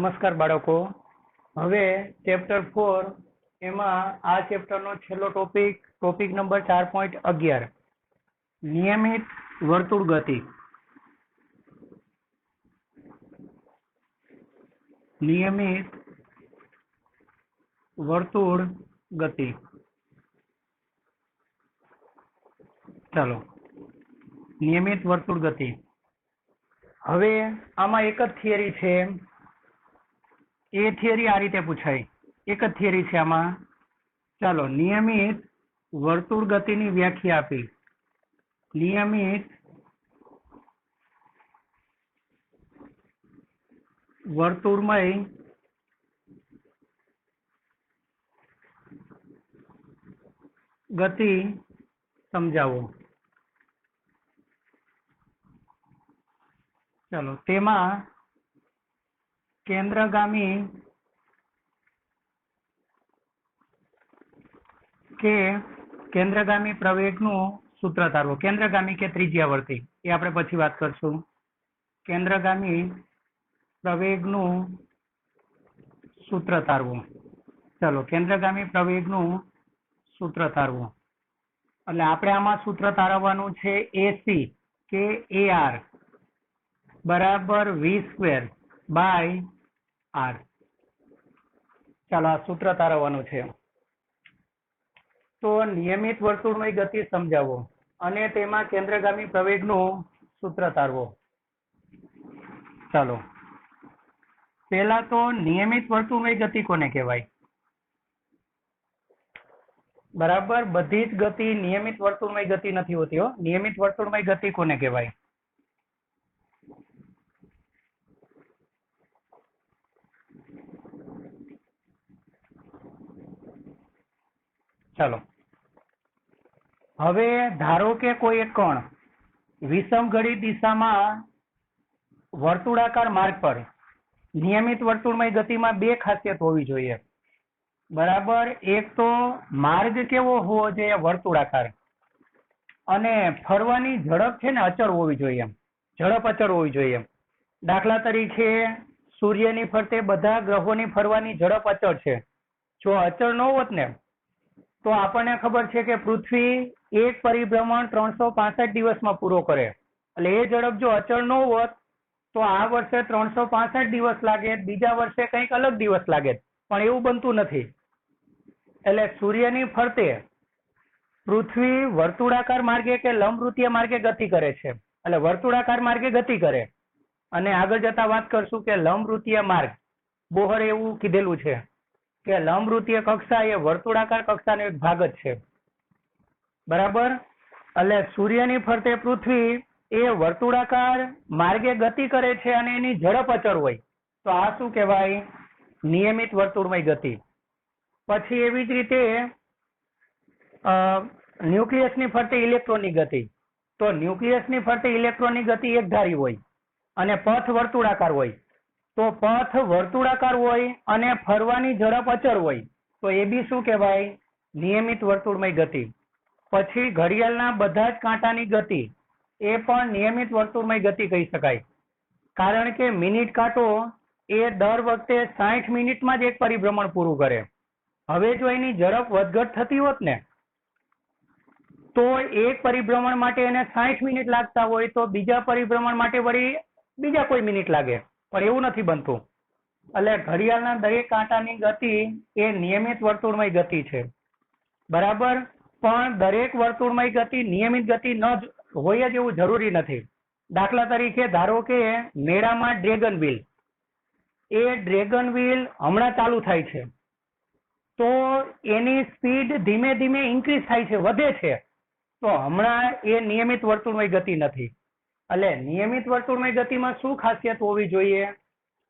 નમસ્કાર બાળકો. હવે ચેપ્ટર 4 એમાં આ ચેપ્ટરનો છેલ્લો ટોપિક નંબર 4.11 નિયમિત વર્તુળ ગતિ. નિયમિત વર્તુળ ગતિ. ચાલો, નિયમિત વર્તુળ ગતિ. હવે આમાં એક જ થિયરી છે. એ થિયરી આ રીતે પૂછાય, એક જ થિયરી છે આમાં. ચાલો, નિયમિત વર્તુળ ગતિની વ્યાખ્યા આપી. નિયમિત વર્તુળમય ગતિ સમજાવો. ચાલો, તેમાં કેન્દ્રગામી પ્રવેગનું સૂત્ર તારવો. કેન્દ્રગામી કે ત્રિજ્યાવર્તી એ આપણે પછી વાત કરશું. કેન્દ્રગામી પ્રવેગનું સૂત્ર તારવું. ચાલો, કેન્દ્રગામી પ્રવેગનું સૂત્ર તારવું એટલે આપણે આમાં સૂત્ર તારવવાનું છે AC કે AR બરાબર V² બાય R. ચાલો, આ સૂત્ર તારવવાનું છે. તો નિયમિત વર્તુળમય ગતિ સમજાવો અને તેમાં કેન્દ્રગામી પ્રવેગનું સૂત્ર તારવો. ચાલો, પહેલા તો નિયમિત વર્તુળમય ગતિ કોને કહેવાય? બરાબર, બધી જ ગતિ નિયમિત વર્તુળમય ગતિ નથી હોતી હો. નિયમિત વર્તુળમય ગતિ કોને કહેવાય? ચાલો, હવે ધારો કે કોઈ એક કણ વિષમઘડી દિશામાં વર્તુળાકાર માર્ગ પર નિયમિત વર્તુળમય ગતિમાં બે ખાસિયત હોવી જોઈએ. બરાબર, એક તો માર્ગ કેવો હોવો જોઈએ? વર્તુળાકાર. અને ફરવાની ઝડપ છે ને અચળ હોવી જોઈએ. ઝડપ અચળ હોવી જોઈએ. દાખલા તરીકે સૂર્યની ફરતે બધા ગ્રહોની ફરવાની ઝડપ અચળ છે. જો અચળ ન હોત ને તો આપણને ખબર છે કે પૃથ્વી એક પરિભ્રમણ 365 દિવસમાં પૂરો કરે. એટલે એ ઝડપ જો અચળ ન હોત તો આ વર્ષે 365 દિવસ લાગે, બીજા વર્ષે કંઈક અલગ દિવસ લાગે, પણ એવું બનતું નથી. એટલે સૂર્યની ફરતે પૃથ્વી વર્તુળાકાર માર્ગે કે લંબવૃત્તીય માર્ગે ગતિ કરે છે. એટલે વર્તુળાકાર માર્ગે ગતિ કરે અને આગળ જતા વાત કરશું કે લંબવૃત્તીય માર્ગ. બોહરે એવું કીધેલું છે કે લંબવૃત્તીય કક્ષા એ વર્તુળાકાર કક્ષાનો એક ભાગ જ છે. બરાબર, એટલે સૂર્યની ફરતે પૃથ્વી એ વર્તુળાકાર માર્ગે ગતિ કરે છે અને એની ઝડપ અચળ હોય તો આ શું કહેવાય? નિયમિત વર્તુળમય ગતિ. પછી એવી જ રીતે ન્યુક્લિયસની ફરતે ઇલેક્ટ્રોનની ગતિ. તો ન્યુક્લિયસની ફરતે ઇલેક્ટ્રોનની ગતિ એકધારી હોય અને પથ વર્તુળાકાર હોય. તો પથ વર્તુળાકાર હોય અને ફરવાની ઝડપ અચળ હોય તો એ બી શું કહેવાય? નિયમિત વર્તુળમય ગતિ. પછી ઘડિયાળના બધા જ કાંટાની ગતિ એ પણ નિયમિત વર્તુળમય ગતિ કહી શકાય. કારણ કે મિનિટ કાંટો એ દર વખતે 60 મિનિટમાં જ એક પરિભ્રમણ પૂરું કરે. હવે જો એની ઝડપ વધઘટ થતી હોત ને તો એક પરિભ્રમણ માટે એને 60 મિનિટ લાગતા હોય તો બીજા પરિભ્રમણ માટે વળી બીજા કોઈ મિનિટ લાગે, પણ એવું નથી બનતું. એટલે ઘડિયાળના દરેક કાંટાની ગતિ એ નિયમિત વર્તુળમય ગતિ છે. બરાબર, પણ દરેક વર્તુળમય ગતિ નિયમિત ગતિ ન હોય જ એવું જરૂરી નથી. દાખલા તરીકે ધારો કે મેળામાં ડ્રેગન વ્હીલ, એ ડ્રેગન વ્હીલ હમણાં ચાલુ થાય છે તો એની સ્પીડ ધીમે ધીમે ઇન્ક્રીઝ થાય છે, વધે છે, તો હમણાં એ નિયમિત વર્તુળમય ગતિ નથી. એટલે નિયમિત વર્તુળમય ગતિમાં શું ખાસિયત હોવી જોઈએ?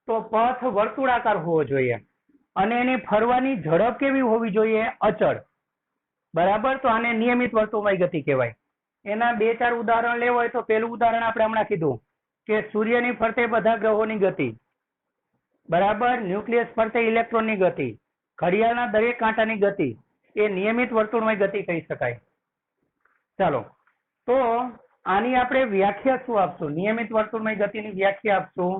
તો પથ વર્તુળાકાર હોવો જોઈએ અને એની ફરવાની ઝડપ કેવી હોવી જોઈએ? અચળ. બરાબર, તો આને નિયમિત વર્તુળમય ગતિ કહેવાય. એના 2-4 ઉદાહરણ લેવા હોય તો પેલું ઉદાહરણ આપણે હમણાં કીધું કે સૂર્યની ફરતે બધા ગ્રહોની ગતિ. બરાબર, ન્યુક્લિયસ ફરતે ઇલેક્ટ્રોનની ગતિ, ઘડિયાળના દરેક કાંટાની ગતિ એ નિયમિત વર્તુળમય ગતિ કહી શકાય. ચાલો, તો આની આપણે વ્યાખ્યા શું આપશું? નિયમિત વર્તુળમય ગતિની વ્યાખ્યા આપશું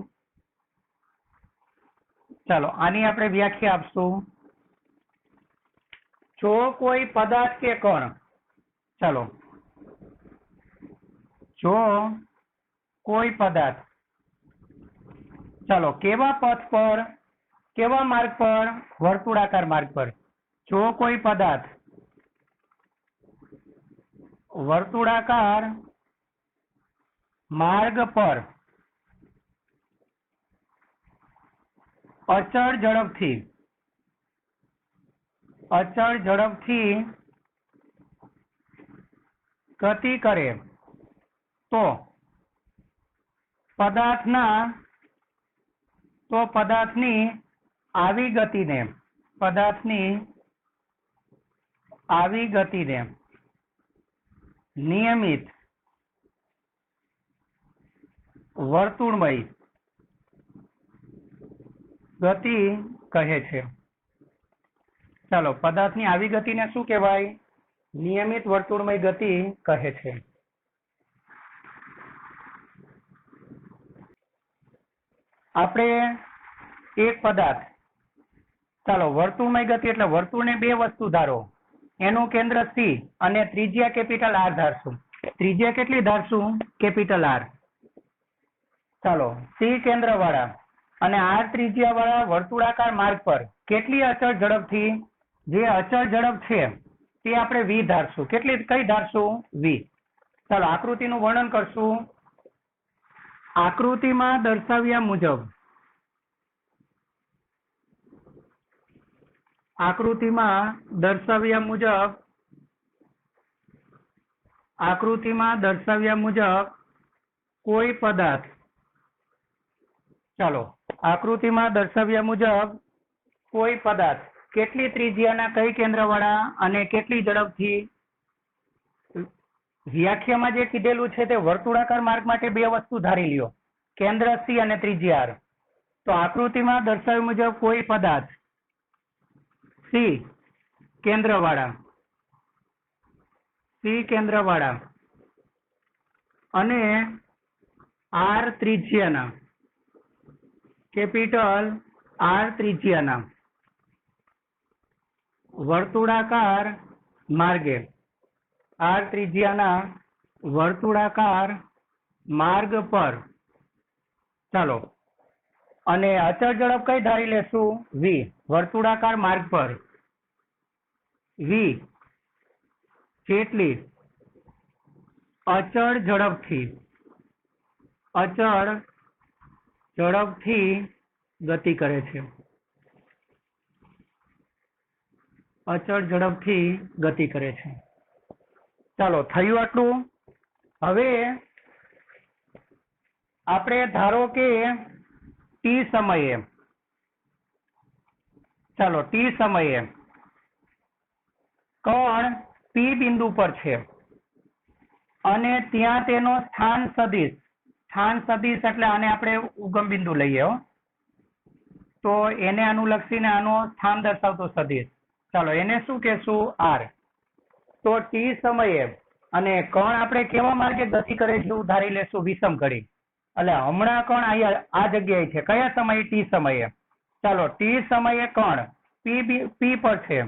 ચાલો આની આપણે વ્યાખ્યા આપશું. જો કોઈ પદાર્થ કે કણ, ચાલો, જો કોઈ પદાર્થ, ચાલો, કેવા પથ પર, કેવા માર્ગ પર? વર્તુળાકાર માર્ગ પર. જો કોઈ પદાર્થ વર્તુળાકાર માર્ગ પર અચળ ઝડપથી ગતિ કરે તો પદાર્થની આવી ગતિને નિયમિત વર્તુળમય ગતિ કહે છે. ચાલો, પદાર્થની આવી ગતિને શું કહેવાય? નિયમિત વર્તુળમય ગતિ કહે છે. આપણે એક પદાર્થ, ચાલો, વર્તુળમય ગતિ એટલે વર્તુળને બે વસ્તુ ધારો, એનું કેન્દ્ર સી અને ત્રિજ્યા કેપિટલ આર ધારશું. ત્રિજ્યા કેટલી ધારશું? Capital R. ચાલો, સી કેન્દ્ર વાળા અને આર ત્રિજ્યા વાળા વર્તુળાકાર માર્ગ પર કેટલી અચળ ઝડપથી, જે અચળ ઝડપ છે તે આપણે વી ધારશું. કેટલી, કઈ ધારશું? વી. ચાલો, આકૃતિનું વર્ણન કરશું. આકૃતિમાં દર્શાવ્યા મુજબ કોઈ પદાર્થ, ચાલો, આકૃતિમાં દર્શાવ્યા મુજબ કોઈ પદાર્થ કેટલી ત્રિજ્યાના કઈ કેન્દ્રવાળા અને કેટલી ઝડપથી, વ્યાખ્યામાં જે કીધેલું છે તે વર્તુળાકાર માર્ગ માટે બે વસ્તુ ધારી લ્યો, કેન્દ્ર સી અને ત્રિજ્યા આર. તો આકૃતિમાં દર્શાવ્યા મુજબ કોઈ પદાર્થ સી કેન્દ્રવાળા અને આર ત્રિજ્યાના, કેપિટલ આર ત્રિજ્યાના વર્તુળાકાર માર્ગ પર, ચાલો, અને અચળ ઝડપ કઈ ધારી લેશું? વી. વર્તુળાકાર માર્ગ પર વી જેટલી અચળ ઝડપથી ગતિ કરે છે. ચાલો, થયું આટલું. હવે આપણે ધારો કે ટી સમયે, ચાલો, ટી સમયે કણ પી બિંદુ પર છે અને ત્યાં તેનો સ્થાન સદિશ એટલે આને આપણે ઉગમ બિંદુ લઈએ હો, તો એને અનુલક્ષીને આનો સ્થાન દર્શાવતો સદિશ, ચાલો, એને શું કહેશું? આર. તો ટી સમયે અને કણ આપણે કેવા માર્ગે ગતિ કરે છે એવું ધારી લેશું? વિષમ ઘડી. એટલે હમણાં કણ આ જગ્યાએ છે, કયા સમયે? ટી સમયે. ચાલો, ટી સમયે કણ પી પર છે,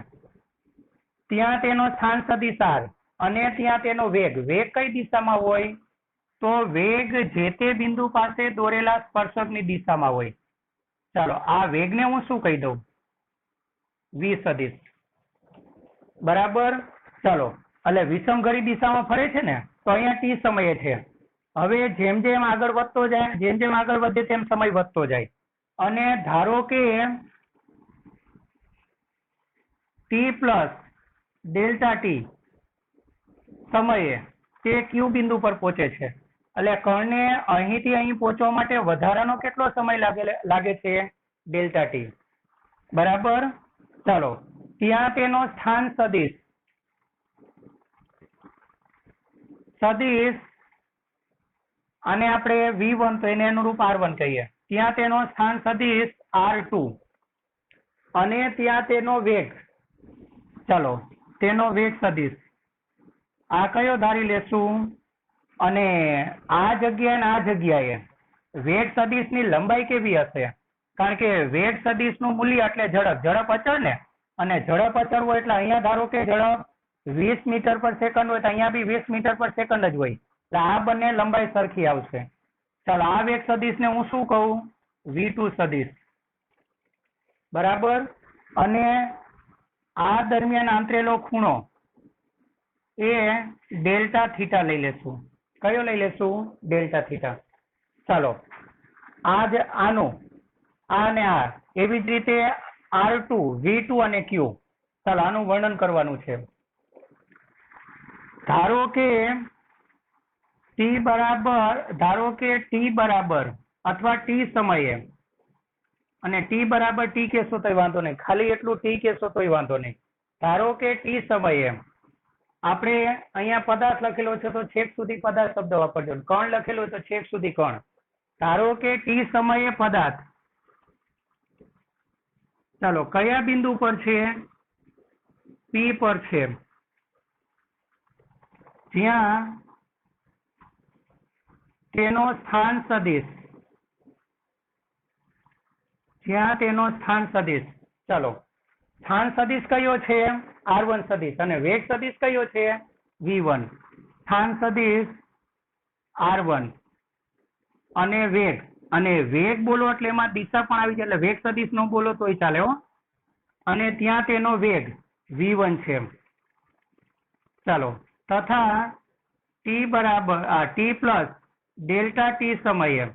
ત્યાં તેનો સ્થાન સદિશ આર અને ત્યાં તેનો વેગ કઈ દિશામાં હોય? તો વેગ જે તે બિંદુ પાસે દોરેલા સ્પર્શકની દિશામાં હોય. ચાલો, આ વેગને હું શું કહી દઉં? વી સદિશ. બરાબર. ચાલો, એટલે વિષમ ઘડી દિશામાં ફરે છે ને, તો અહીંયા ટી સમયે છે. હવે જેમ જેમ આગળ વધતો જાય, જેમ આગળ વધે તેમ સમય વધતો જાય, અને ધારો કે ટી પ્લસ ડેલ્ટા ટી સમયે તે ક્યુ બિંદુ પર પહોંચે છે. એટલે કણને અહીંથી અહીં પહોંચવા માટે વધારાનો કેટલો સમય લાગે છે? Delta T. બરાબર. ચાલો, ત્યાં તેનો સ્થાન સદિશ આને આપણે V1 તો એને અનુરૂપ R1 કહીએ. ત્યાં તેનો સ્થાન સદિશ R2 અને ત્યાં તેનો વેગ, ચાલો, તેનો વેગ સદિશ આ કયો ધારી લેશું? અને આ જગ્યાએ વેગ સદિશની લંબાઈ કેવી હશે? કારણ કે વેગ સદિશનું મૂલ્ય એટલે ઝડપ. ઝડપ અચળ ને, અને ઝડપ અચળ હોય એટલે અહીંયા ધારો કે ઝડપ 20 મીટર પર સેકન્ડ હોય તો અહીંયા બી 20 મીટર પર સેકન્ડ જ હોય. એટલે આ બંને લંબાઈ સરખી આવશે. ચાલો આ વેગ સદિશને હું શું કહું? v2 સદિશ. બરાબર. અને આ દરમિયાન આંતરેલો ખૂણો એ ડેલ્ટા થીટા લઈ લેશું. કયો લઈ લેશું? Delta theta. ચાલો આનું આ અને આ એવી જ રીતે R2 V2 અને Q. ચાલો આનું વર્ણન કરવાનું છે. ધારો કે t બરાબર અથવા t સમયે, અને t બરાબર t કહેશો તોય વાંધો નહીં, ખાલી એટલું t કહેશો તોય વાંધો નહીં. ધારો કે t સમયે આપણે અહીંયા પદાર્થ લખેલો છે તો છેક સુધી પદાર્થ શબ્દ વાપરજો. કણ લખેલો હોય તો છેક સુધી કણ. ધારો કે t સમયે પદાર્થ ચાલો કયા બિંદુ પર છે? P પર છે. જ્યાં તેનો સ્થાન સદિશ, ચાલો સ્થાન સદિશ કયો છે? R1 સદિશ. અને વેગ સદિશ કયો છે? V1. સ્થાન સદિશ R1 અને વેગ બોલો એટલે એમાં દિશા પણ આવી જાય, એટલે વેગ સદિશ નો બોલો તોય ચાલે હો. અને ત્યાં તેનો વેગ V1 છે. ચાલો તથા t પ્લસ ડેલ્ટા t સમયે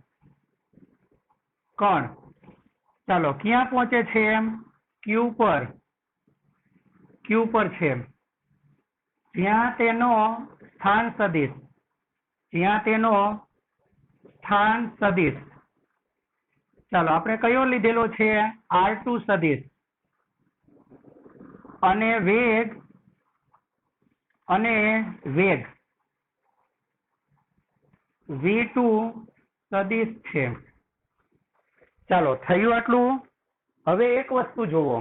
કણ ચાલો ક્યાં પહોંચે છે? Q પર છે. જ્યાં તેનો સ્થાન સદિશ ચાલો આપણે કયો લીધેલો છે? R2 સદિશ. અને વેગ V2 સદિશ છે. ચાલો થયું આટલું. હવે એક વસ્તુ જુઓ,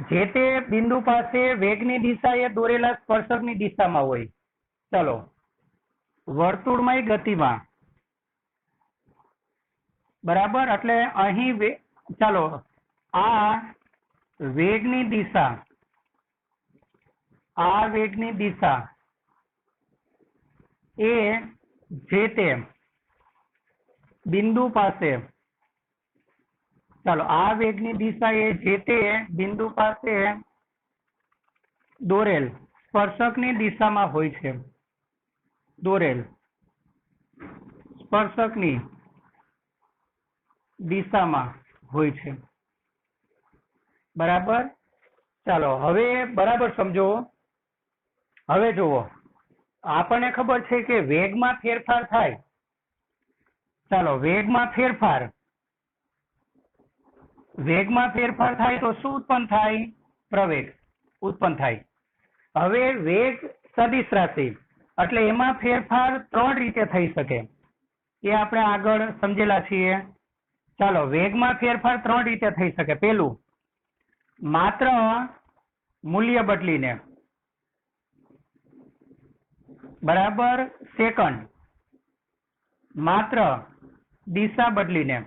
જે તે બિંદુ પાસે વેગની દિશા એ દોરેલા સ્પર્શકની દિશામાં હોય. ચાલો વર્તુળમય ગતિમાં, બરાબર. એટલે અહીં ચાલો આ વેગની દિશા એ જે તે બિંદુ પાસે, ચાલો આ વેગની દિશા એ જે તે બિંદુ પાસે દોરેલ સ્પર્શકની દિશામાં હોય છે. દોરેલ સ્પર્શકની દિશામાં હોય છે. બરાબર. ચાલો હવે બરાબર સમજો. હવે જુઓ, આપણને ખબર છે કે વેગમાં ફેરફાર થાય. ચાલો વેગમાં ફેરફાર થાય તો શું ઉત્પન્ન થાય? પ્રવેગ ઉત્પન્ન થાય. હવે વેગ સદિશ રાશિ એટલે એમાં ફેરફાર 3 રીતે થઈ શકે, એ આપણે આગળ સમજેલા છીએ. ચાલો વેગમાં ફેરફાર 3 રીતે થઈ શકે. પેલું, માત્ર મૂલ્ય બદલીને, બરાબર. સેકન્ડ, માત્ર દિશા બદલીને.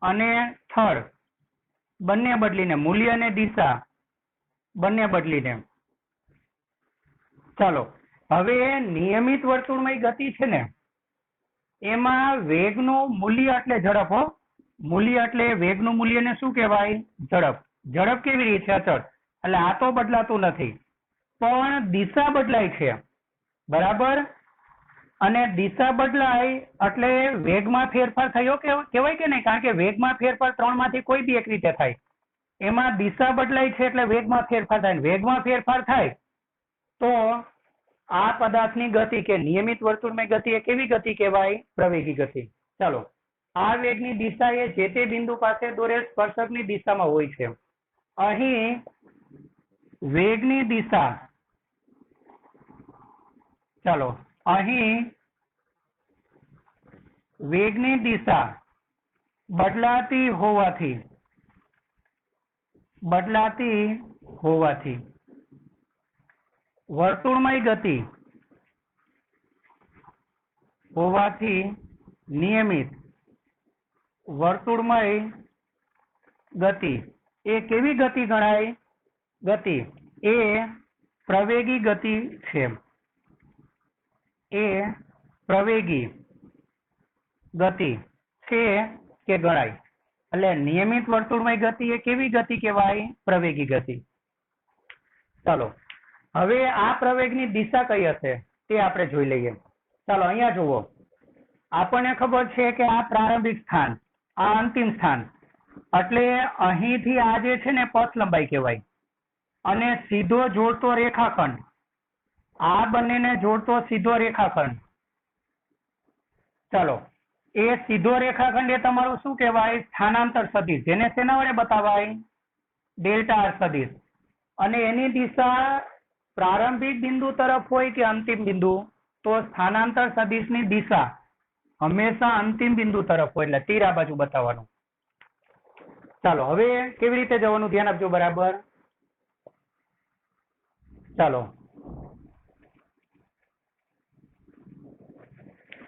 અને થર્ડ, બંને બદલીને, મૂલ્ય અને દિશા બંને બદલીને. ચાલો હવે નિયમિત વર્તુળમય ગતિ છે ને, એમાં વેગનું મૂલ્ય એટલે ઝડપ હો. મૂલ્ય એટલે વેગનું મૂલ્યને શું કહેવાય? ઝડપ. ઝડપ કેવી રીતે? અચળ. એટલે આ તો બદલાતું નથી, પણ દિશા બદલાય છે. બરાબર. અને દિશા બદલાય એટલે વેગમાં ફેરફાર થયો કહેવાય કે નહીં? કારણ કે વેગમાં ફેરફાર 3 માંથી કોઈ બી એક રીતે થાય. એમાં દિશા બદલાય છે એટલે વેગમાં ફેરફાર થાય. વેગમાં ફેરફાર થાય તો આ પદાર્થની ગતિ કે નિયમિત વર્તુળમય ગતિ એ કેવી ગતિ કહેવાય? પ્રવેગી ગતિ. ચાલો આ વેગની દિશા એ જે તે બિંદુ પાસે દોરેલ સ્પર્શકની દિશામાં હોય છે. અહીં વેગની દિશા, ચાલો અહીં વેગની દિશા બદલાતી હોવાથી હોવાથી નિયમિત વર્તુળમય ગતિ એ કેવી ગતિ ગણાય? ગતિ એ પ્રવેગી ગતિ છે. એ પ્રવેગી ગતિ છે કે ગણાય. એટલે નિયમિત વર્તુળમય ગતિ એ કેવી ગતિ કહેવાય? પ્રવેગી ગતિ. ચાલો હવે આ પ્રવેગની દિશા કઈ હશે તે આપણે જોઈ લઈએ. ચાલો અહીંયા જુઓ, આપણને ખબર છે કે આ પ્રારંભિક સ્થાન, આ અંતિમ સ્થાન, એટલે અહીંથી આ જે છે ને પથ લંબાઈ કહેવાય. અને સીધો જોડતો રેખાખંડ, આ બંનેને જોડતો સીધો રેખાખંડ, ચાલો એ સીધો રેખાખંડ એ તમારું શું કહેવાય? સ્થાનાંતર સદિશ, જેને શેના વડે બતાવાય? ડેલ્ટા આર સદિશ. અને એની દિશા પ્રારંભિક બિંદુ તરફ હોય કે અંતિમ બિંદુ? તો સ્થાનાંતર સદિશની દિશા હંમેશા અંતિમ બિંદુ તરફ હોય, એટલે તીર આ બાજુ બતાવવાનું. ચાલો હવે કેવી રીતે જવાનું ધ્યાન આપજો બરાબર. ચાલો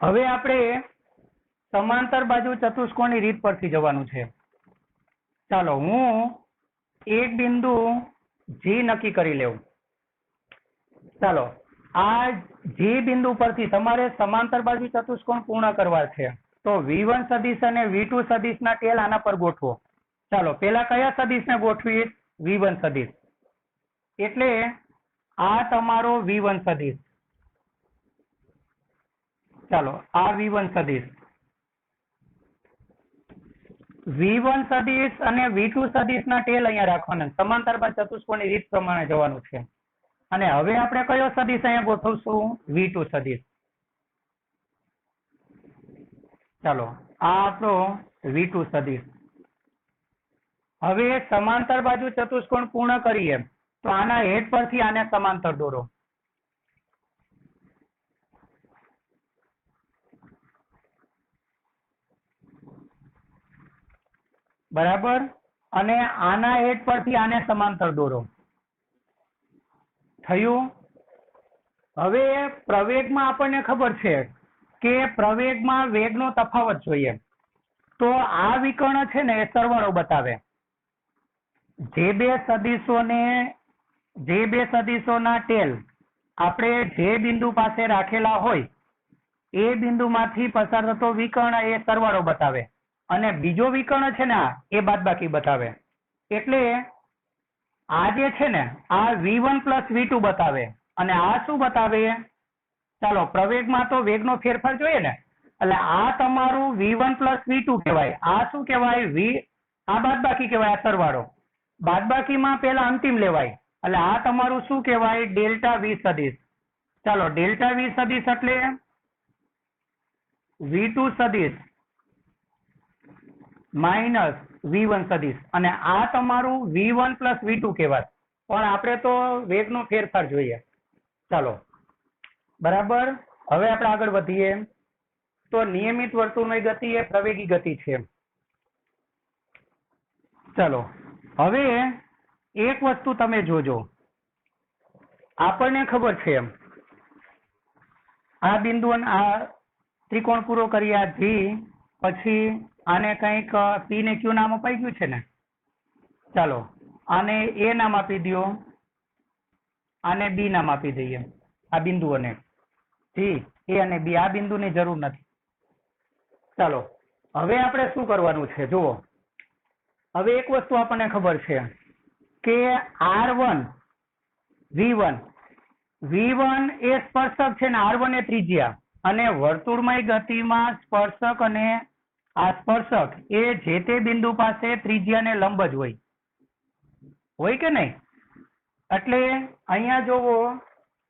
હવે આપણે સમાંતર બાજુ ચતુષ્કોણની રીત પરથી જવાનું છે. ચાલો હું એક બિંદુ જી નક્કી કરી લેવું. ચાલો આ જી બિંદુ પરથી તમારે સમાંતર બાજુ ચતુષ્કોણ પૂર્ણ કરવા છે. તો V1 સદિશ અને V2 સદિશના ટેલ આના પર ગોઠવો. ચાલો પેલા કયા સદિશને ગોઠવીએ? V1 સદિશ. એટલે આ તમારો V1 સદિશ. ચાલો આ V1 સદિશ, V1 સદિશ અને V2 સદિશના ટેલ અહીંયા રાખવાના. સમાંતર બાજુ ચતુષ્કોણની રીત પ્રમાણે જવાનું છે. અને હવે આપણે કયો સદિશ અહીંયા ગોઠવશું? V2 સદિશ. ચાલો આ આપણો V2 સદિશ. હવે સમાંતર બાજુ ચતુષ્કોણ પૂર્ણ કરીએ તો આના હેડ પરથી આને સમાંતર દોરો. બરાબર. અને આના હેડ પરથી આને સમાંતર દોરો. થયું? હવે પ્રવેગમાં આપણને ખબર છે કે પ્રવેગમાં વેગનો તફાવત જોઈએ. તો આ વિકર્ણ છે ને એ સરવાળો બતાવે. જે બે સદિશોના ટેલ આપણે જે બિંદુ પાસે રાખેલા હોય એ બિંદુમાંથી પસાર થતો વિકર્ણ એ સરવાળો બતાવે. અને બીજો વિકર્ણ છે ને એ બાદબાકી બતાવે. એટલે આ જે છે ને આ V1 પ્લસ V2 બતાવે. અને આ શું બતાવે? ચાલો પ્રવેગમાં તો વેગનો ફેરફાર જોઈએ ને, એટલે આ તમારું V1 પ્લસ V2 કહેવાય. આ શું કહેવાય? આ બાદબાકી કહેવાય, આ સરવાળો. બાદબાકીમાં પેલા અંતિમ લેવાય, એટલે આ તમારું શું કહેવાય? ડેલ્ટા V સદિશ. ચાલો ડેલ્ટા V સદિશ એટલે V2 સદિશ માઇનસ V1 સદિશ. અને આ તમારું V1 પ્લસ V2 કહેવાય. પણ આપણે તો વેગનો ફેરફાર જોઈએ. ચાલો બરાબર. હવે આપણે આગળ વધીએ. તો નિયમિત વર્તુળમય ગતિ એ પ્રવેગી ગતિ છે. ચાલો હવે એક વસ્તુ તમે જોજો. આપણને ખબર છે આ બિંદુ આ ત્રિકોણ પૂરો કર્યા જી, પછી આને કંઈક P ને Q નામ અપાઈ ગયું છે ને. ચાલો આને A નામ આપી દો, આને B નામ આપી દઈએ. આ બિંદુઓને જી A અને B, આ બિંદુની જરૂર નથી. ચાલો હવે આપણે શું કરવાનું છે જુઓ. હવે એક વસ્તુ આપણને ખબર છે કે R1 V1 એ સ્પર્શક છે ને R1 એ ત્રિજ્યા. અને વર્તુળમય ગતિમાં સ્પર્શક અને આ સ્પર્શક એ જે તે બિંદુ પાસે ત્રિજ્યાને લંબ જ હોય કે નહીં? એટલે અહીંયા જોવો,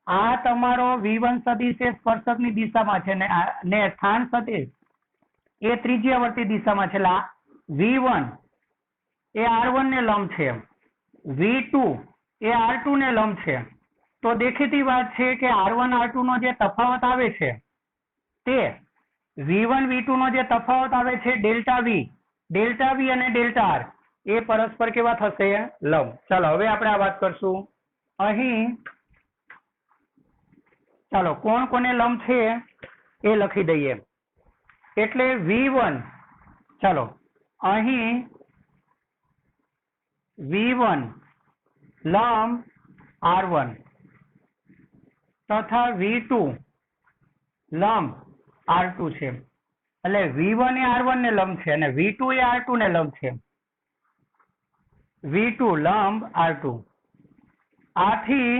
આ તમારો V1 સદિશ એ સ્પર્શકની દિશામાં છે ને સ્થાન સદિશ એ ત્રિજ્યાવર્તી દિશામાં છે. એટલે V1 એ R1 ને લંબ છે, V2 એ R2 ને લંબ છે. તો દેખીતી વાત છે કે R1 R2 નો જે તફાવત આવે છે તે V1 V2 નો જે તફાવત આવે છે ડેલ્ટા V અને ડેલ્ટા R એ પરસ્પર કેવા થશે? લંબ. ચાલો હવે આપણે આ વાત કરશું. અહીં ચાલો કોણ કોને લંબ છે એ લખી દઈએ. એટલે V1, ચાલો અહીં V1 લંબ R1 તથા V2 લંબ R2 છે. એટલે V1 એ R1 ને લંબ છે અને V2 એ R2 ને લંબ છે. V2 લંબ R2. આથી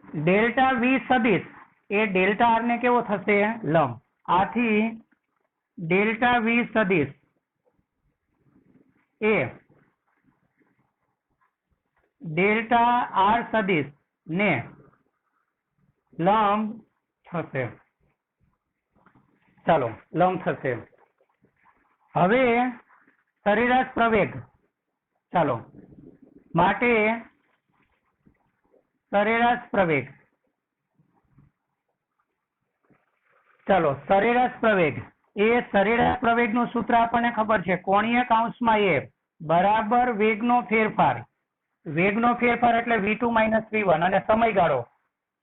ડેલ્ટા V સદિશ એ ડેલ્ટા R ને કેવો થશે? લંબ. આથી ડેલ્ટા V સદિશ એ ડેલ્ટા R સદિશ ને લંબ થશે. ચાલો લંબ થશે. હવે સરેરાશ પ્રવેગ, ચાલો માટે સરેરાશ પ્રવેગ, ચાલો સરેરાશ પ્રવેગ એ સરેરાશ પ્રવેગનું સૂત્ર આપણને ખબર છે, કોણીય કૌંસમાં એ બરાબર વેગનો ફેરફાર. વેગનો ફેરફાર એટલે V2 - V1 અને સમયગાળો,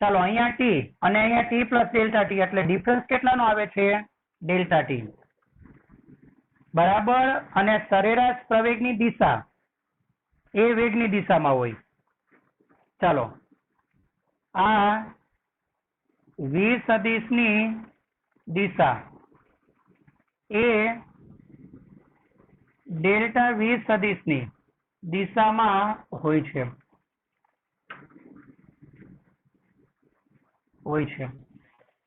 ચાલો અહીંયા t અને અહીંયા t પ્લસ ડેલ્ટા t એટલે ડિફરન્સ કેટલાનો આવે છે? ડેલ્ટા t બરાબર. અને સરેરાશ પ્રવેગની દિશા એ વેગની દિશામાં હોય. ચાલો આ V સદિશની દિશા એ ડેલ્ટા V સદિશની દિશામાં હોય છે.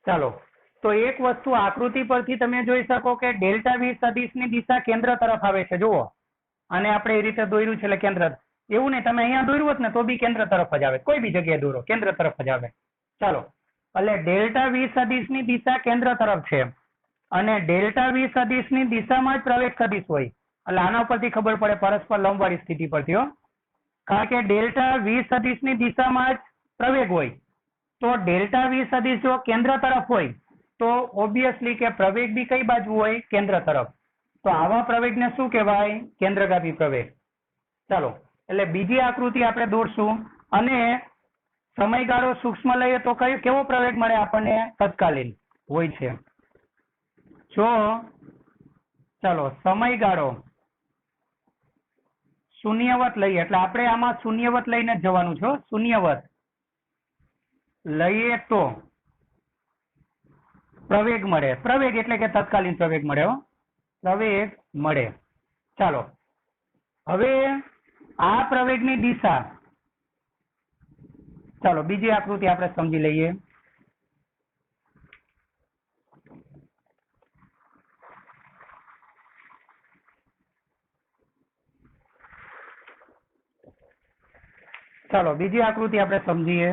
ચાલો તો એક વસ્તુ આકૃતિ પરથી તમે જોઈ શકો કે ડેલ્ટા V સદિશની દિશા કેન્દ્ર તરફ આવે છે. જુઓ, અને આપણે એ રીતે દોર્યું છે એટલે કેન્દ્ર. એવું નહીં, તમે અહીંયા દોર્યું હોત ને તો બી કેન્દ્ર તરફ જ આવે. કોઈ બી જગ્યાએ દોરો કેન્દ્ર તરફ જ આવે. ચાલો એટલે ડેલ્ટા V સદિશની દિશા કેન્દ્ર તરફ છે અને ડેલ્ટા V સદિશની દિશામાં જ પ્રવેગ સદિશ હોય. એટલે આના પરથી ખબર પડે પરસ્પર લંબવાળી સ્થિતિ પરથી હો. કારણ કે ડેલ્ટા V સદિશની દિશામાં જ પ્રવેગ હોય તો ડેલ્ટા V સદિશ જો કેન્દ્ર તરફ હોય તો ઓબ્વિયસલી કે પ્રવેગ બી કઈ બાજુ હોય? કેન્દ્ર તરફ. તો આવા પ્રવેગને શું કહેવાય? કેન્દ્રગામી પ્રવેગ. ચાલો એટલે બીજી આકૃતિ આપણે દોરશું અને સમયગાળો સૂક્ષ્મ લઈએ તો કેવો પ્રવેગ મળે આપણને? તત્કાલીન હોય છે. જો ચાલો સમયગાળો શૂન્યવત લઈએ એટલે આપણે આમાં શૂન્યવત લઈને જ જવાનું છે. શૂન્યવત લઈએ તો પ્રવેગ મળે. પ્રવેગ એટલે કે તત્કાલીન પ્રવેગ મળે. પ્રવેગ મળે. ચાલો હવે આ પ્રવેગની દિશા, ચાલો બીજી આકૃતિ આપણે સમજી લઈએ. ચાલો બીજી આકૃતિ આપણે સમજીએ.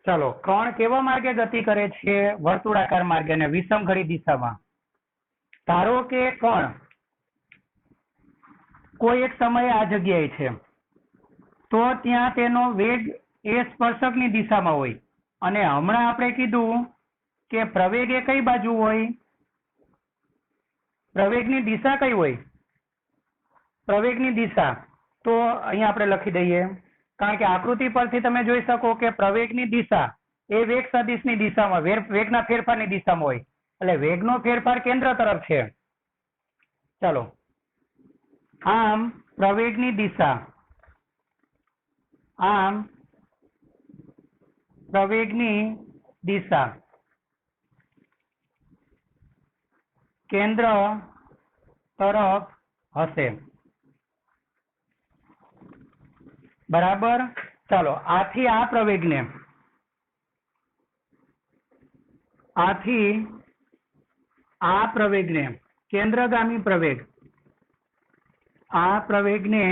ચાલો કણ કેવા માર્ગે ગતિ કરે છે? વર્તુળાકાર માર્ગે અને વિષમ ઘડી દિશામાં. ધારો કે કણ કોઈ એક સમયે આ જગ્યાએ છે તો ત્યાં તેનો વેગ એ સ્પર્શકની દિશામાં હોય અને હમણાં આપણે કીધું કે પ્રવેગ એ કઈ બાજુ હોય? પ્રવેગની દિશા કઈ હોય? પ્રવેગની દિશા તો અહીંયા આપણે લખી દઈએ. કારણ કે આકૃતિ પરથી તમે જોઈ શકો કે પ્રવેગની દિશા એ વેગ સદિશની દિશામાં વેગના ફેરફારની દિશામાં હોય. એટલે વેગનો ફેરફાર કેન્દ્ર તરફ છે. ચાલો આમ પ્રવેગની દિશા, આમ પ્રવેગની દિશા કેન્દ્ર તરફ હશે. બરાબર. ચાલો આથી આ પ્રવેગને કેન્દ્રગામી પ્રવેગ, આ પ્રવેગને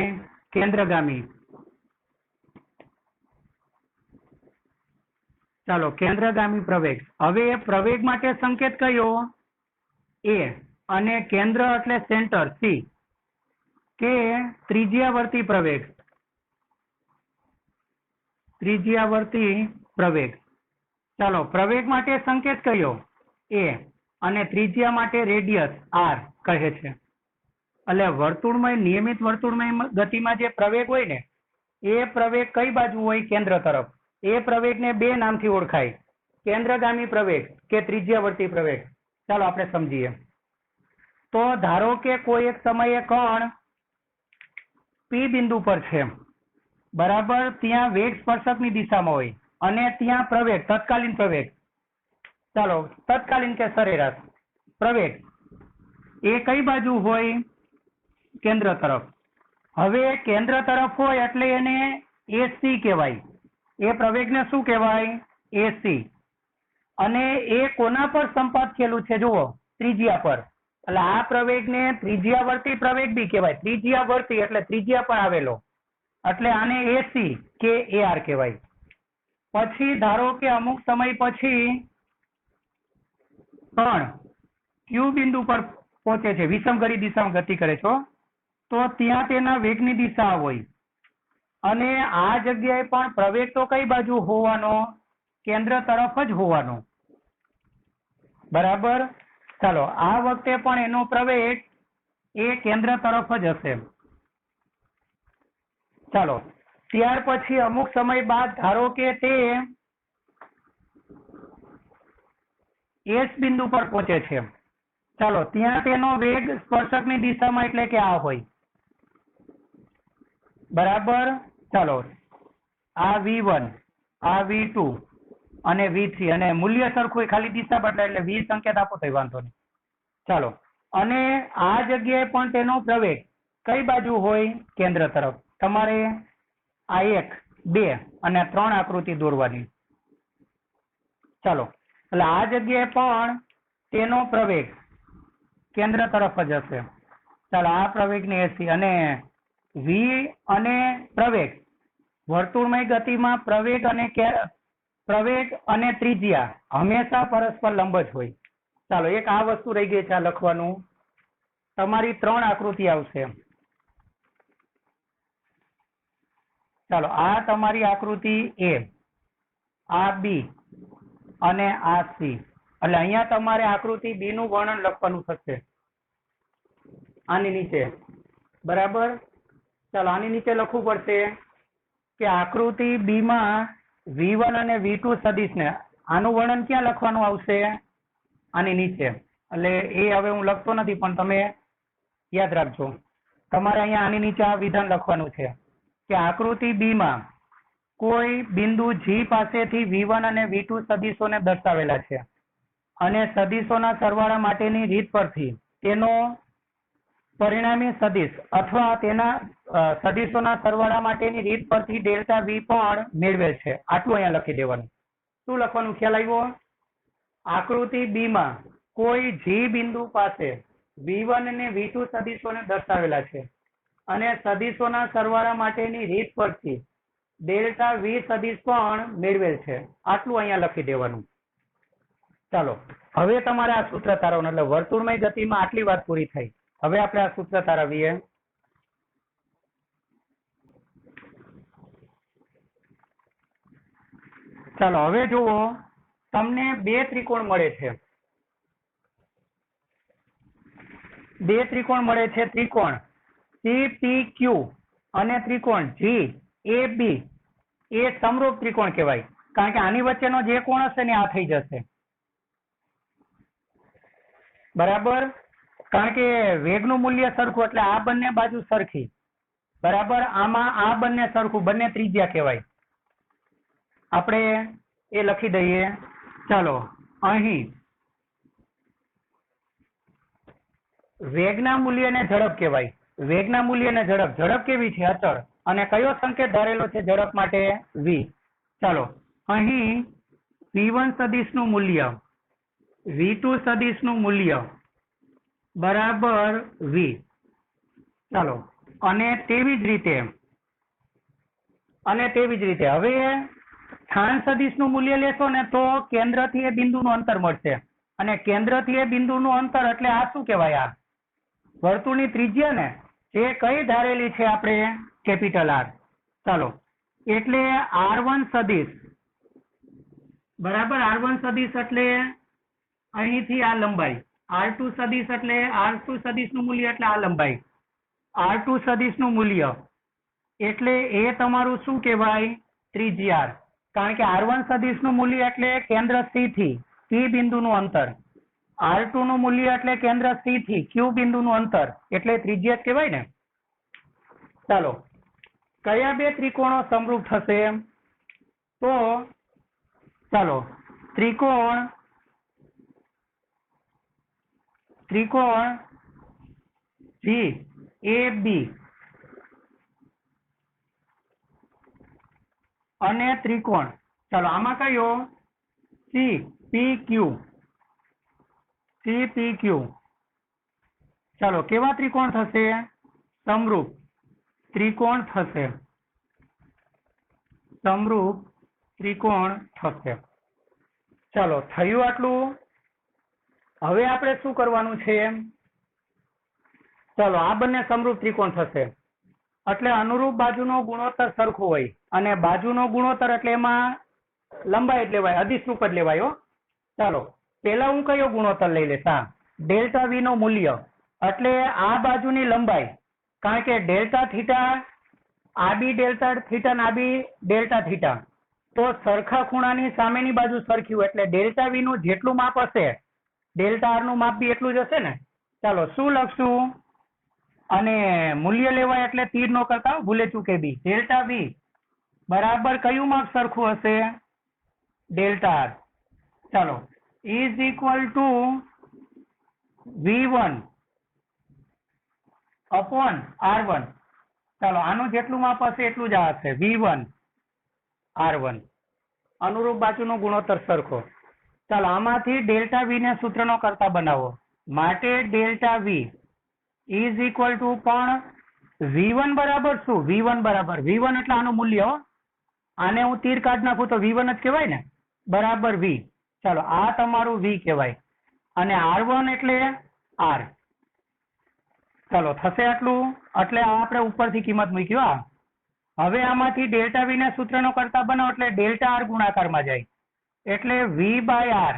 કેન્દ્રગામી, ચાલો કેન્દ્રગામી પ્રવેગ. હવે પ્રવેગ માટે સંકેત કયો? એ. અને કેન્દ્ર એટલે સેન્ટર સી કે ત્રિજ્યાવર્તી પ્રવેગ. ત્રિજ્યાવર્તી પ્રવેગ. ચાલો પ્રવેગ માટે સંકેત કયો? એ અને ત્રિજ્યા માટે રેડિયસ આર કહે છે. એટલે વર્તુળમય નિયમિત વર્તુળમય ગતિમાં જે પ્રવેગ હોય ને એ પ્રવેગ કઈ બાજુ હોય? કેન્દ્ર તરફ. એ પ્રવેગને બે નામથી ઓળખાય, કેન્દ્રગામી પ્રવેગ કે ત્રિજ્યાવર્તી પ્રવેગ. ચાલો આપણે સમજીએ. તો ધારો કે કોઈ એક સમયે કણ પી બિંદુ પર છે, બરાબર, ત્યાં વેગ સ્પર્શકની દિશામાં હોય અને ત્યાં પ્રવેગ, તત્કાલીન પ્રવેગ, ચાલો તત્કાલીન કે સરેરાશ પ્રવેગ એ કઈ બાજુ હોય? કેન્દ્ર તરફ. હવે કેન્દ્ર તરફ હોય એટલે એને એસી કહેવાય. એ પ્રવેગને શું કહેવાય? એસી. અને એ કોના પર સંપાત થયેલું છે? જુઓ, ત્રિજ્યા પર. એટલે આ પ્રવેગને ત્રિજ્યાવર્તી પ્રવેગ બી કહેવાય. ત્રિજ્યાવર્તી એટલે ત્રિજ્યા પર આવેલો, એટલે આને એસી કે એઆર કહેવાય. પછી ધારો કે અમુક સમય પછી કણ ક્યુ બિંદુ પર પહોંચે છે, વિષમઘરી દિશામાં ગતિ કરે છો, તો ત્યાં તેના વેગની દિશા હોય અને આ જગ્યાએ પણ પ્રવેગ તો કઈ બાજુ હોવાનો? કેન્દ્ર તરફ જ હોવાનો, બરાબર. ચાલો આ વખતે પણ એનો પ્રવેગ એ કેન્દ્ર તરફ જ હશે. ચાલો ત્યાર પછી અમુક સમય બાદ ધારો કે તે એસ બિંદુ પર પહોંચે છે, ચાલો ત્યાં તેનો વેગ સ્પર્શકની દિશામાં એટલે કે આ હોય, બરાબર. ચાલો આ V1, આ V2 અને V3 અને મૂલ્ય સરખું, ખાલી દિશા બદલાય એટલે V સંકેત આપો તો વાંધો નહીં. ચાલો, અને આ જગ્યાએ પણ તેનો પ્રવેગ કઈ બાજુ હોય? કેન્દ્ર તરફ. તમારે આ 1, 2 અને 3 આકૃતિ દોરવાની. ચાલો, એટલે આ જગ્યાએ પણ તેનો પ્રવેગ કેન્દ્ર તરફ જ હશે. ચાલો આ પ્રવેગની એસી અને V અને પ્રવેગ, વર્તુળમય ગતિમાં પ્રવેગ અને ત્રિજ્યા હંમેશા પરસ્પર લંબ જ હોય. ચાલો એક આ વસ્તુ રહી ગઈ છે, આ લખવાનું. તમારી 3 આકૃતિ આવશે. ચાલો આ તમારી આકૃતિ A, આ B અને આ C. એટલે અહીંયા તમારે આકૃતિ B નું વર્ણન લખવાનું થશે આની નીચે, બરાબર. ચાલો આની નીચે લખવું પડશે કે આકૃતિ B માં V1 અને V2 સદિશને, આનું વર્ણન ક્યાં લખવાનું આવશે? આની નીચે. એટલે એ હવે હું લખતો નથી, પણ તમે યાદ રાખજો. તમારે અહીંયા આની નીચે આ વિધાન લખવાનું છે કે આકૃતિ B માં કોઈ બિંદુ G પાસેથી V1 અને V2 સદિશોને દર્શાવેલા છે અને સદિશોના સરવાળા માટેની રીત પરથી તેનો પરિણામી સદિશ અથવા તેના સદિશોના સરવાળા માટેની રીત પરથી ડેલ્ટા V પણ મેળવેલ છે. આટલું અહીંયા લખી દેવાનું. શું લખવાનું? ખ્યાલ આવ્યો? આકૃતિ B માં કોઈ G બિંદુ પાસે V1 અને V2 સદિશોને દર્શાવેલા છે અને સદિશોના સરવાળા માટેની રીત પરથી ડેલ્ટા V સદિશ પણ મેળવેલ છે. આટલું અહીંયા લખી દેવાનું. ચાલો હવે તમારે આ સૂત્ર તારવવાનું, એટલે વર્તુળમય ગતિમાં આટલી વાત પૂરી થઈ. હવે આપણે આ સૂત્ર તારવીએ. ચાલો હવે જુઓ, તમને બે ત્રિકોણ મળે છે. બે ત્રિકોણ મળે છે, ત્રિકોણ CPQ અને ત્રિકોણ GAB એ સમરૂપ ત્રિકોણ કહેવાય, કારણ કે આની વચ્ચેનો જે કોણ હશે ને આ થઈ જશે, બરાબર. કારણ કે વેગનું મૂલ્ય સરખું એટલે આ બંને બાજુ સરખી, બરાબર. આમાં આ બંને સરખું, બંને ત્રિજ્યા કહેવાય. આપણે એ લખી દઈએ. ચાલો અહીં વેગના મૂલ્યને ઝડપ કહેવાય. વેગના મૂલ્યને ઝડપ, ઝડપ કેવી છે? અચળ. અને કયો સંકેત ધારેલો છે ઝડપ માટે? V. ચાલો અહીં V1 સદિશનું મૂલ્ય, V2 સદિશનું મૂલ્ય બરાબર V. ચાલો અને તેવી જ રીતે હવે સ્થાન સદિશનું મૂલ્ય લેશો ને તો કેન્દ્રથી એ બિંદુનું અંતર મળશે, અને કેન્દ્રથી એ બિંદુનું અંતર એટલે આ શું કહેવાય? આ વર્તુળની ત્રિજ્યા ને, જે કઈ ધારેલી છે આપણે? Capital R. ચાલો એટલે R1 સદિશ, બરાબર. R1 સદિશ એટલે અહીંથી આ લંબાઈ, R2 સદિશ એટલે R2 સદિશનું મૂલ્ય એટલે આ લંબાઈ, R2 સદિશનું મૂલ્ય એટલે એ તમારું શું કહેવાય? ત્રિજ્યા. કારણ કે R1 સદિશનું મૂલ્ય એટલે કેન્દ્ર C થી P બિંદુનું અંતર. R2 નું મૂલ્ય એટલે કેન્દ્ર C થી Q બિંદુનું અંતર, એટલે ત્રિજ્યા જ કહેવાય ને. ચાલો, કયા બે ત્રિકોણો સમરૂપ થશે? તો ચાલો, ત્રિકોણ GAB અને ત્રિકોણ, ચાલો આમાં કયો? CPQ. ચાલો, કેવા ત્રિકોણ થશે? સમરૂપ ત્રિકોણ થશે. સમરૂપ ત્રિકોણ થશે. ચાલો, થયું આટલું. હવે આપણે શું કરવાનું છે? ચાલો, આ બંને સમરૂપ ત્રિકોણ થશે એટલે અનુરૂપ બાજુનો ગુણોત્તર સરખો હોય, અને બાજુનો ગુણોત્તર એટલે એમાં લંબાઈ જ લેવાય, અધિશ્રુપ જ લેવાય. ચાલો, પેલા હું કયો ગુણોત્તર લઈ લઈશ? ડેલ્ટા વી નો મૂલ્ય એટલે આ બાજુની લંબાઈ, કારણ કે ડેલ્ટા થીટા આ બી ડેલ્ટા થીટા ને આ બી ડેલ્ટા થીટા, તો સરખા ખૂણાની સામેની બાજુ સરખી હોય એટલે ડેલ્ટા વી નું જેટલું માપ હશે ડેલ્ટા આર નું માપ બી એટલું જ હશે ને. ચાલો, શું લખશું? અને મૂલ્ય લેવાય એટલે તીર નો કરતા ભૂલે ચૂકે બી. ડેલ્ટા વી બરાબર કયું માપ સરખું હશે? Delta R. ચાલો, is equal to V1 upon R1. ચાલો, આનું જેટલું માપ હશે એટલું જ આ હશે, V1 R1. અનુરૂપ બાજુનો ગુણોત્તર સરખો. ચાલો, આમાંથી ડેલ્ટા વી ને સૂત્રનો કરતા બનાવો. માટે delta v is equal to, પણ V1 બરાબર શું? V1 એટલે આનું મૂલ્ય. આને હું તીર કાઢ નાખું તો V1 જ કહેવાય ને, બરાબર V. ચાલો, આ તમારું V કહેવાય, અને R1 એટલે R. ચાલો, થશે આટલું. એટલે આ આપણે ઉપરથી કિંમત મૂક્યું. હવે આમાંથી ડેલ્ટા વી ને સૂત્રનો કરતા બનાવો એટલે ડેલ્ટા આર ગુણાકારમાં જાય, એટલે V/R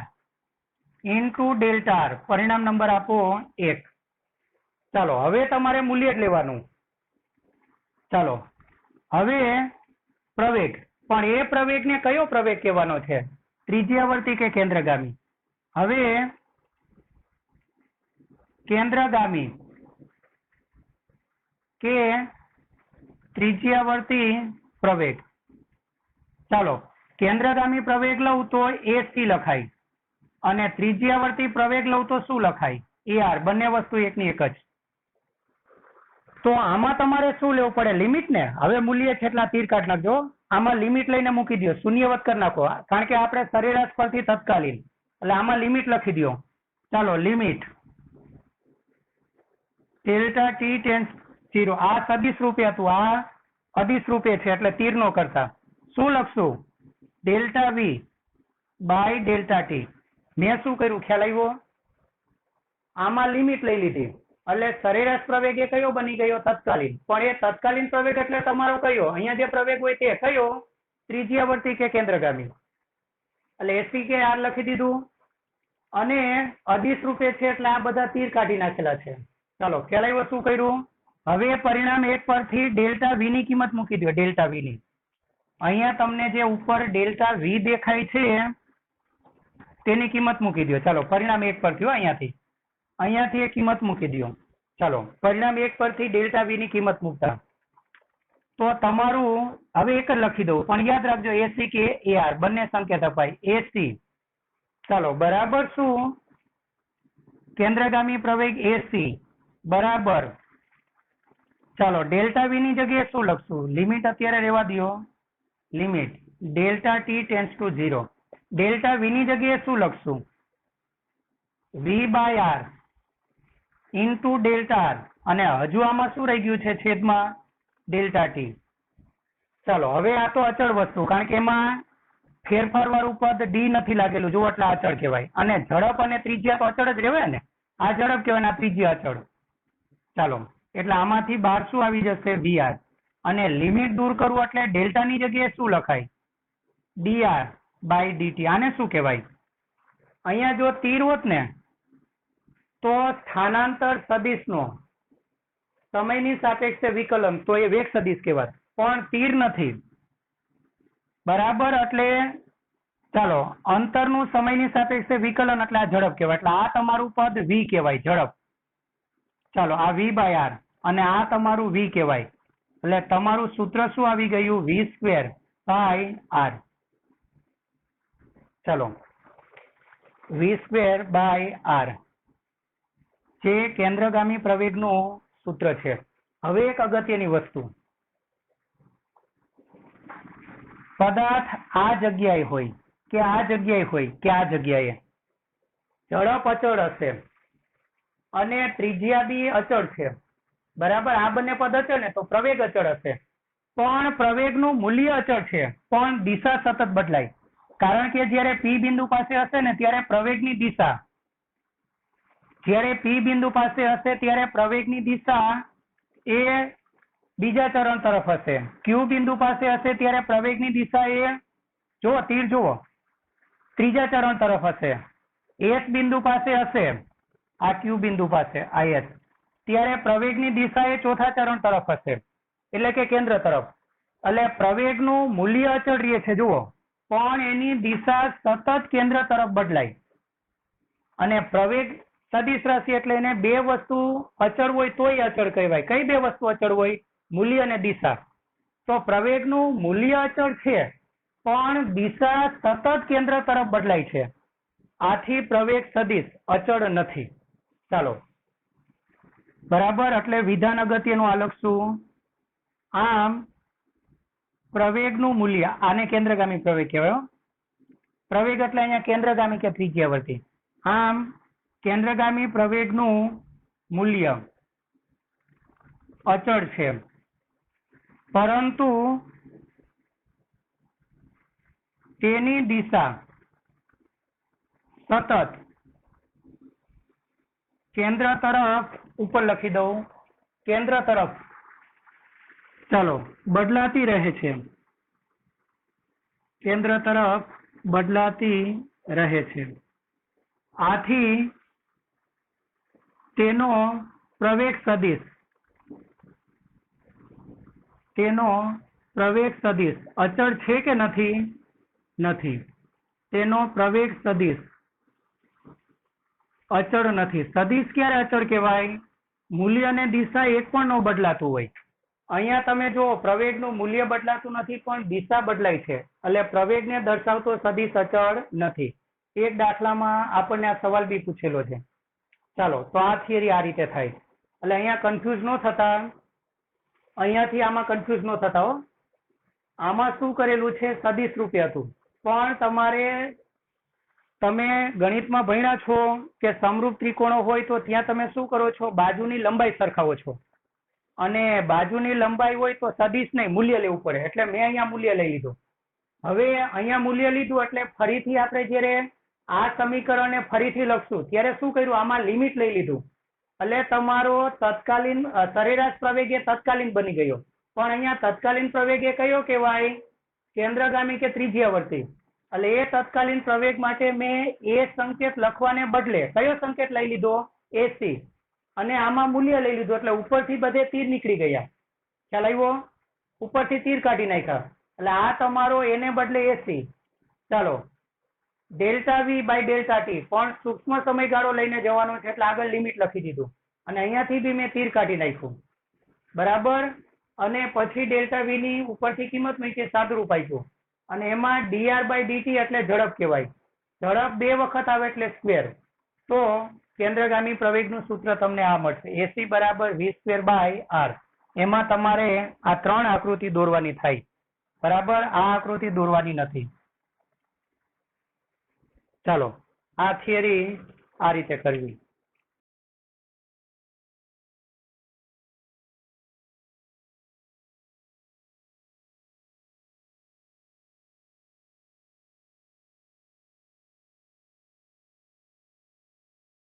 ઇન્ટુ ડેલ્ટા આર. પરિણામ નંબર આપો 1. ચાલો, હવે તમારે મૂલ્ય જ લેવાનું. ચાલો, હવે પ્રવેગ, પણ એ પ્રવેગને કયો પ્રવેગ કહેવાનો છે? ત્રિજ્યાવર્તી કે કેન્દ્રગામી? હવે કેન્દ્રગામી કે ત્રિજ્યાવર્તી પ્રવેગ. ચાલો, કેન્દ્રગામી પ્રવેગ લઉં તો AC લખાય, અને ત્રિજ્યાવર્તી પ્રવેગ લઉં તો શું લખાય? AR. બંને વસ્તુ એકની એક જ. તો આમાં તમારે શું લેવું પડે? લિમિટ ને. હવે મૂલ્ય છે એટલા તીર કાઢ નાખજો. આમાં લિમિટ લઈને મૂકી દો, શૂન્યવત કરી નાખો, કારણ કે આપણે સરેરાશ પરથી તત્કાલીન, એટલે આમાં લિમિટ લખી દો. ચાલો, લિમિટ ડેલ્ટા ટી ટેન્સ 0. આ સદિશ રૂપે હતું, આ અદિશ રૂપે છે એટલે તીર નો કરતા શું લખશું? Delta v by delta t. મેં શું કર્યું? ખ્યાલ આવ્યો? આમાં લિમિટ લઈ લીધી એટલે સરેરાશ પ્રવેગ એ કયો બની ગયો? તત્કાલીન. પણ એ તત્કાલીન પ્રવેગ એટલે તમારો કયો? અહીંયા જે પ્રવેગ હોય તે કયો? ત્રિજ્યાવર્તી કે કેન્દ્રગામી. એટલે SC કે R લખી દીધું, અને અદિશ રૂપે છે એટલે આ બધા તીર કાઢી નાખેલા છે. ચાલો, ખ્યાલ આવ્યો શું કર્યું? હવે પરિણામ 1 પરથી ડેલ્ટા વી ની કિંમત મૂકી દો. ડેલ્ટા વી ની અહીંયા તમને જે ઉપર ડેલ્ટા વી દેખાય છે તેની કિંમત મૂકી દો. ચાલો, પરિણામ 1 પરથી અહીંયાથી એ કિંમત મૂકી દો. ચાલો, પરિણામ 1 પરથી ડેલ્ટા વી ની કિંમત મૂકતા તો તમારું હવે એક જ લખી દઉં, પણ યાદ રાખજો AC કે AR બંને સંકેત અપાય. AC. ચાલો, બરાબર શું? કેન્દ્રગામી પ્રવેગ AC બરાબર. ચાલો, ડેલ્ટા વી ની જગ્યાએ શું લખશું? લિમિટ અત્યારે રહેવા દો. Limit delta t tends to 0. Delta v ની જગ્યાએ શું લખશું? V/R ઇન્ટુ ડેલ્ટા આર, અને હજુ આમાં શું રહી ગયું છે? છેદમાં ડેલ્ટા ટી. ચાલો, હવે આ તો અચળ વસ્તુ, કારણ કે એમાં ફેરફાર વાળું પદ ડી નથી લાગેલું, જો એટલે અચળ કહેવાય. અને ઝડપ અને ત્રિજ્યા તો અચળ જ રહેવાય ને. આ ઝડપ કહેવાય, આ ત્રિજ્યા અચળ. ચાલો, એટલે આમાંથી બહાર શું આવી જશે? VR. અને લિમિટ દૂર કરવું એટલે ડેલ્ટા ની જગ્યાએ શું લખાય? DR by dt. આને શું કહેવાય? અહીંયા જો તીર હોત ને તો સ્થાનાંતર સદિશનો સમયની સાપેક્ષે વિકલન તો એ વેગ સદિશ કહેવાય, પણ તીર નથી. બરાબર, એટલે ચાલો અંતરનું સમયની સાપેક્ષે વિકલન એટલે આ ઝડપ કહેવાય, એટલે આ તમારું પદ v કહેવાય, ઝડપ. ચાલો આ v/r અને આ તમારું v કહેવાય, એટલે તમારું સૂત્ર શું આવી ગયું? v²/r. ચાલો v²/r જે કેન્દ્રગામી પ્રવેગનું સૂત્ર છે. હવે એક અગત્યની વસ્તુ, પદાર્થ આ જગ્યાએ હોય કે આ જગ્યાએ હોય કે આ જગ્યાએ ઝડપ અચળ હશે અને ત્રિજ્યા બી અચળ છે. બરાબર, આ બંને પદ અચળ ને તો પ્રવેગ અચળ હશે, પણ પ્રવેગનું મૂલ્ય અચળ છે, પણ દિશા સતત બદલાય. કારણ કે જ્યારે પી બિંદુ પાસે હશે ને ત્યારે પ્રવેગની દિશા, જ્યારે પી બિંદુ પાસે હશે ત્યારે પ્રવેગની દિશા એ બીજા ચરણ તરફ હશે. ક્યુ બિંદુ પાસે હશે ત્યારે પ્રવેગની દિશા એ જુઓ, તીર જુઓ, ત્રીજા ચરણ તરફ હશે. એસ બિંદુ પાસે હશે, આ ક્યુ બિંદુ પાસે આ એસ, ત્યારે પ્રવેગની દિશા એ ચોથા ચરણ તરફ હશે, એટલે કે કેન્દ્ર તરફ. એટલે પ્રવેગનું મૂલ્ય અચળ રહે છે જુઓ, પણ એની દિશા સતત કેન્દ્ર તરફ બદલાય. અને પ્રવેગ સદિશ રાશિ એટલે એને બે વસ્તુ અચળ હોય તોય અચળ કહેવાય. કઈ બે વસ્તુ અચળ હોય? મૂલ્ય અને દિશા. તો પ્રવેગનું મૂલ્ય અચળ છે પણ દિશા સતત કેન્દ્ર તરફ બદલાય છે, આથી પ્રવેગ સદિશ અચળ નથી. ચાલો બરાબર, એટલે વિધાન અગત્યનું આ લખશું. આમ પ્રવેગનું મૂલ્ય, આને કેન્દ્રગામી પ્રવેગ કહેવાય. પ્રવેગ એટલે અહીંયા કેન્દ્રગામી કે ત્રિજ્યાવર્તી. આમ કેન્દ્રગામી પ્રવેગનું મૂલ્ય અચળ છે, પરંતુ તેની દિશા સતત કેન્દ્ર તરફ, ઉપર લખી દઉં, કેન્દ્ર તરફ ચાલો બદલાતી રહે છે, કેન્દ્ર તરફ બદલાતી રહે છે. આથી તેનો પ્રવેગ સદિશ અચળ છે કે નથી? નથી. તેનો પ્રવેગ સદિશ અચળ નથી. સદિશ ક્યારે અચળ કહેવાય? મૂલ્ય અને દિશા એક પણ ન બદલાતું હોય. અહીંયા તમે જો પ્રવેગનું મૂલ્ય બદલાતું નથી પણ દિશા બદલાય છે, એટલે પ્રવેગને દર્શાવતો સદિશ અચળ નથી. એક દાખલામાં આપણને આ સવાલ બી પૂછેલો છે. ચાલો તો આ થિયરી આ રીતે થાય, એટલે અહીંયા કન્ફ્યુઝ ન થતા, અહીંયાથી આમાં કન્ફ્યુઝ ન થતા હો. આમાં શું કરેલું છે? સદિશ રૂપે હતું, પણ તમે ગણિતમાં ભણ્યા છો કે સમરૂપ ત્રિકોણો હોય તો ત્યાં તમે શું કરો છો? બાજુની લંબાઈ સરખાવો છો, અને બાજુની લંબાઈ હોય તો સદિશ નહીં, મૂલ્ય લેવું પડે. એટલે મેં અહીંયા મૂલ્ય લઈ લીધું. હવે અહીંયા મૂલ્ય લીધું એટલે ફરીથી આપણે જ્યારે આ સમીકરણને ફરીથી લખશું ત્યારે શું કર્યું? આમાં લિમિટ લઈ લીધું, એટલે તમારો તત્કાલીન સરેરાશ પ્રવેગ એ તત્કાલીન બની ગયો. પણ અહીંયા તત્કાલીન પ્રવેગ એ કયો કહેવાય? કેન્દ્રગામી કે ત્રિજ્યાવર્તી. એટલે એ તત્કાલીન પ્રવેગ માટે મેં એ સંકેત લખવાને બદલે કયો સંકેત લઈ લીધો? એસી. અને આમાં મૂલ્ય લઈ લીધું, એટલે ઉપરથી બધે તીર નીકળી ગયા. ખ્યાલ આવ્યો? ઉપરથી તીર કાઢી નાખ્યા, એટલે આ તમારો એને બદલે એસી. ચાલો delta v by delta t, પણ સૂક્ષ્મ સમયગાળો લઈને જવાનો છે એટલે આગળ લિમિટ લખી દીધું, અને અહીંયાથી બી મેં તીર કાઢી નાખ્યું. બરાબર, અને પછી ડેલ્ટા વી ની ઉપરથી કિંમત મૂકી, સાદુરૂપ આપ્યું, અને એમાં dr બાય dt એટલે ઝડપ કહેવાય. ઝડપ બે વખત આવે એટલે સ્ક્વેર. તો કેન્દ્રગામી પ્રવેગનું સૂત્ર તમને આ મળશે, એસી બરાબર v²/r. એમાં તમારે આ ત્રણ આકૃતિ દોરવાની થાય. બરાબર, આ આકૃતિ દોરવાની નથી. ચાલો આ થિયરી આ રીતે કરવી.